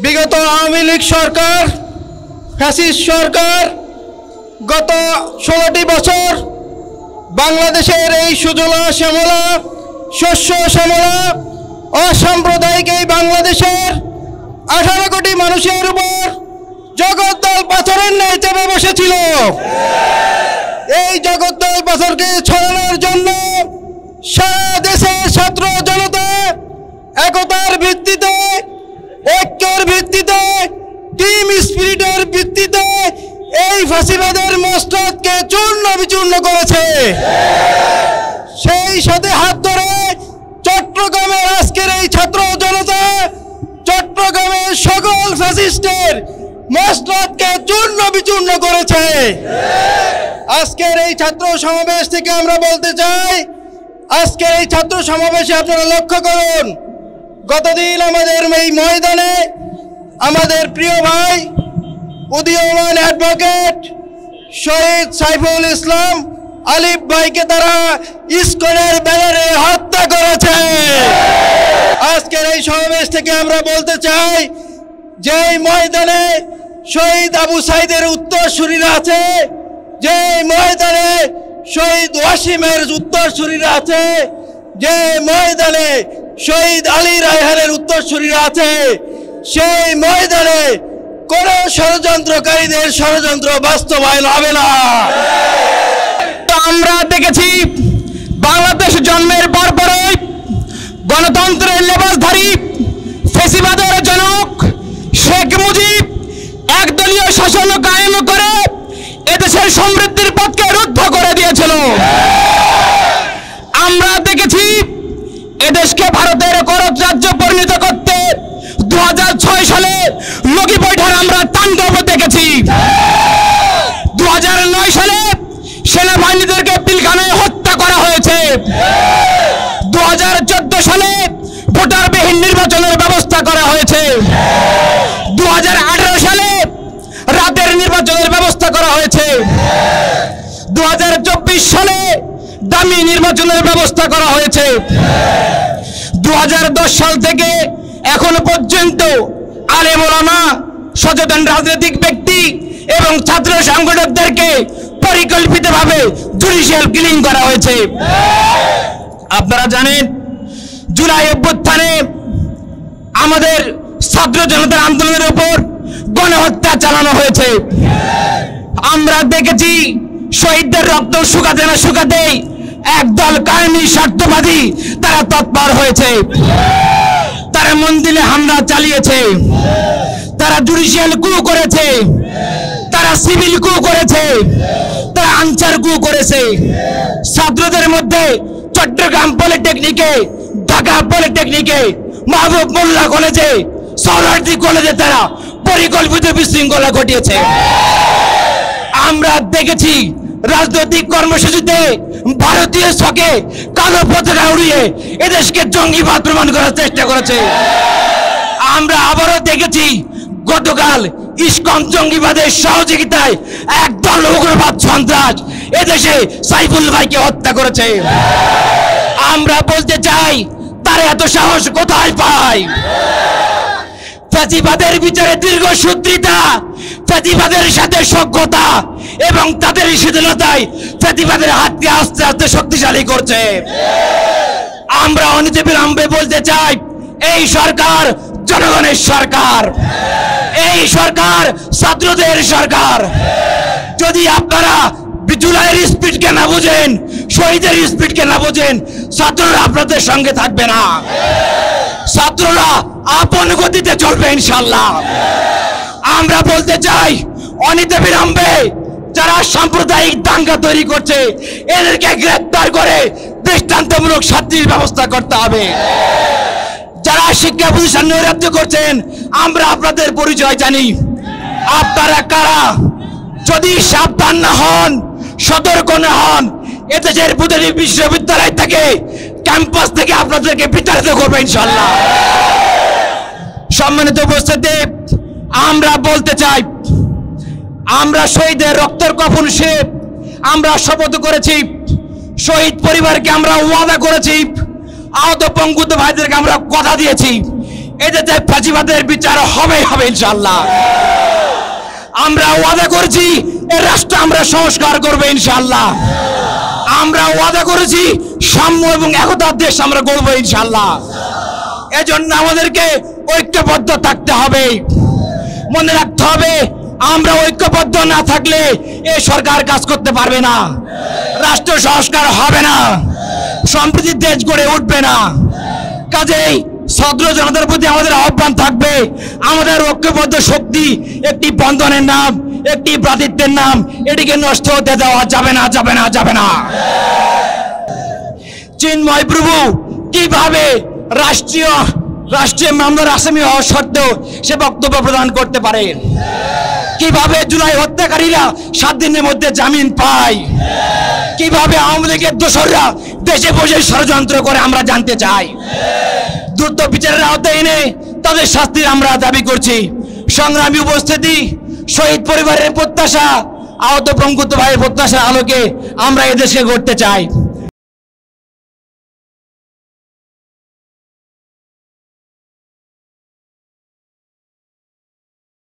বিগত আওয়ামী লীগ সরকার ফ্যাসিস্ট সরকার গত 16টি বছর বাংলাদেশের এই সুজলা শ্যামলা শস্য শ্যামলা অসাম্প্রদায়িক এই বাংলাদেশের 18 কোটি মানুষের উপর জগদ্দল পাথরের ন্যায় চেপে বসেছিল। এই জগদ্দল পাথরকে ছড়ানোর জন্য সারা দেশের ছাত্র জনতা একতার ভিত্তিতে ঐক্যের ভিত্তিতে টিম স্পিরিটের ভিত্তিতে এই ফাঁসিবাদের মস্তকে চূর্ণ বিচূর্ণ করেছে। সেই সাথে হাত ধরে চট্টগ্রামের আজকের এই ছাত্র জনতা চট্টগ্রামের সকল ফ্যাসিস্টের মস্তকে চূর্ণ বিচূর্ণ করেছে। আজকের এই ছাত্র সমাবেশ থেকে আমরা বলতে চাই, আজকের এই ছাত্র সমাবেশে আপনারা লক্ষ্য করুন, গতদিন আমাদের এই ময়দানে আমাদের প্রিয় ভাই উদীয়মান অ্যাডভোকেট শহীদ সাইফুল ইসলাম আলিফ ভাইকে তারা ইসকনের ব্যানারে হত্যা করেছে। আজকের এই সমাবেশ থেকে আমরা বলতে চাই, যে ময়দানে শহীদ আবু সাইদের উত্তরসূরিরা আছে, যে ময়দানে শহীদ ওয়াসিমের উত্তরসূরিরা আছে, যে ময়দানে শহীদ আলী রায়হানের উত্তরসূরিরা আছে, সেই ময়দানে কোন ষড়যন্ত্রকারীদের ষড়যন্ত্র বাস্তবায়ন হবে না। আমরা দেখেছি বাংলাদেশ জন্মের পরপরই গণতন্ত্রের লেবাসধারী ফ্যাসিবাদের জনক শেখ মুজিব একদলীয় শাসন কায়েম করে এদেশের সমৃদ্ধির পথকে রুদ্ধ করে দিয়েছিল। আমরা দেখেছি এদেশকে ভারতের করজ রাজ্য পরিণত করতে 2006 সালে লগি বৈঠার আমরা তাণ্ডব দেখেছি। 2009 সালে সেনাবাহিনীদেরকে পিলখানায় হত্যা করা হয়েছে। 2014 সালে ভোটারবিহীন নির্বাচনের ব্যবস্থা করা হয়েছে। 2018 সালে রাতের নির্বাচনের ব্যবস্থা করা হয়েছে। 2024 সালে দামি নির্বাচনের ব্যবস্থা করা হয়েছে। 2010 সাল থেকে এখনো পর্যন্ত আলেম ওলামা, সচেতন রাজনৈতিক ব্যক্তি এবং ছাত্র সংগঠকদেরকে পরিকল্পিতভাবে জুডিশিয়াল কিলিং করা হয়েছে। আপনারা জানেন, জুলাই অভ্যুত্থানে আমাদের ছাত্র জনতার আন্দোলনের উপর গণহত্যা চালানো হয়েছে। আমরা দেখেছি শহীদদের রক্ত শুকাতে না শুকাতেই একদল কাহিনী স্বার্থবাদী তারা তৎপর হয়েছে। তারা মন্দিরে হামলা চালিয়েছে, তারা জুডিশিয়াল কু করেছে, তারা সিভিল কু করেছে, তারা আনসার কু করেছে। ছাত্রদের মধ্যে চট্টগ্রাম পলিটেকনিকে, ঢাকা পলিটেকনিকে, মাহবুব মোল্লা কলেজে, সরওয়ার্দী কলেজে তারা পরিকল্পিত বিশৃঙ্খলা ঘটিয়েছে। আমরা দেখেছি রাজনৈতিক কর্মসূচিতে ভারতীয় ছকে কালো পতাকা উড়িয়ে এদেশকে জঙ্গিবাদ প্রমাণ করার চেষ্টা করেছে। আমরা আবারও দেখেছি গতকাল ইসকন জঙ্গিবাদের সহযোগিতায় একদল উগ্রবাদ সন্ত্রাস এদেশে সাইফুল ভাইকে হত্যা করেছে। আমরা বলতে চাই তারা এত সাহস কোথায় পায়? ফ্যাসিবাদের বিচারে দীর্ঘসূত্রিতা, ফ্যাসিবাদের সাথে সখ্যতা এবং তাদের শিথিলতায় ফ্যাসিবাদের হাতকে আস্তে আস্তে শক্তিশালী করছে। আমরা অনিবিলম্বে বলতে চাই এই সরকার জনগণের সরকার, এই সরকার ছাত্রদের সরকার। যদি আপনারা জুলাইয়ের স্পিডকে না বুঝেন, শহীদের স্পিডকে না বুঝেন, ছাত্ররা আপনাদের সঙ্গে থাকবে না। ছাত্ররা আপন গতিতে চলবে ইনশাআল্লাহ। আমরা বলতে চাই অনিবিলম্বে যারা সাম্প্রদায়িক দাঙ্গা তৈরি করছে এদেরকে গ্রেফতার করে দৃষ্টান্তমূলক শাস্তির ব্যবস্থা করতে হবে। যারা শিক্ষা প্রতিষ্ঠান নৈরাজ্য করছেন আমরা আপনাদের পরিচয় জানি, আপনারা কারা। যদি সাবধান না হন, সতর্ক না হন, এদেশের প্রতিটি বিশ্ববিদ্যালয় থেকে, ক্যাম্পাস থেকে আপনাদেরকে বিতাড়িত করবে ইনশাআল্লাহ। সম্মানিত উপস্থিতি, আমরা বলতে চাই আমরা শহীদের রক্তের কফন সে আমরা শপথ করেছি, শহীদ পরিবারকে আমরা ওয়াদা করেছি, আহত পঙ্গুত ভাইদেরকে আমরা কথা দিয়েছি এদেশে ফ্যাসিবাদের বিচার হবে হবে ইনশাআল্লাহ। আমরা ওয়াদা করেছি এই রাষ্ট্র আমরা সংস্কার করবো ইনশাআল্লাহ। আমরা ওয়াদা করেছি সাম্য এবং একতার দেশ আমরা গড়বো ইনশাআল্লাহ। এজন্য আমাদেরকে ঐক্যবদ্ধ থাকতে হবে। মনে রাখতে হবে আমরা ঐক্যবদ্ধ না থাকলে এই সরকার কাজ করতে পারবে না, রাষ্ট্র সংস্কার হবে না, সম্প্রীতির দেশ গড়ে উঠবে না। কাজেই ছাত্র জনতার প্রতি আমাদের আহ্বান থাকবে, আমাদের ঐক্যবদ্ধ শক্তি একটি বন্ধনের নাম, একটি ভ্রাতৃত্বের নাম, এটিকে নষ্ট হতে দেওয়া যাবে না, যাবে না, যাবে না। চিন্ময় প্রভু কিভাবে রাষ্ট্রীয় মামলার আসামি হওয়া সত্ত্বেও সে বক্তব্য প্রদান করতে পারে? কিভাবে জুলাই হত্যাকারীরা 7 দিনের মধ্যে জামিন পায়? কিভাবে আওয়ামী লীগের দোসররা দেশে বসে ষড়যন্ত্র করে আমরা জানতে চাই। দ্রুত বিচারের আওতায় এনে তাদের শাস্তির আমরা দাবি করছি। সংগ্রামী উপস্থিতি, শহীদ পরিবারের প্রত্যাশা, আহত পঙ্গুত ভাইয়ের প্রত্যাশার আলোকে আমরা এদেশকে গড়তে চাই।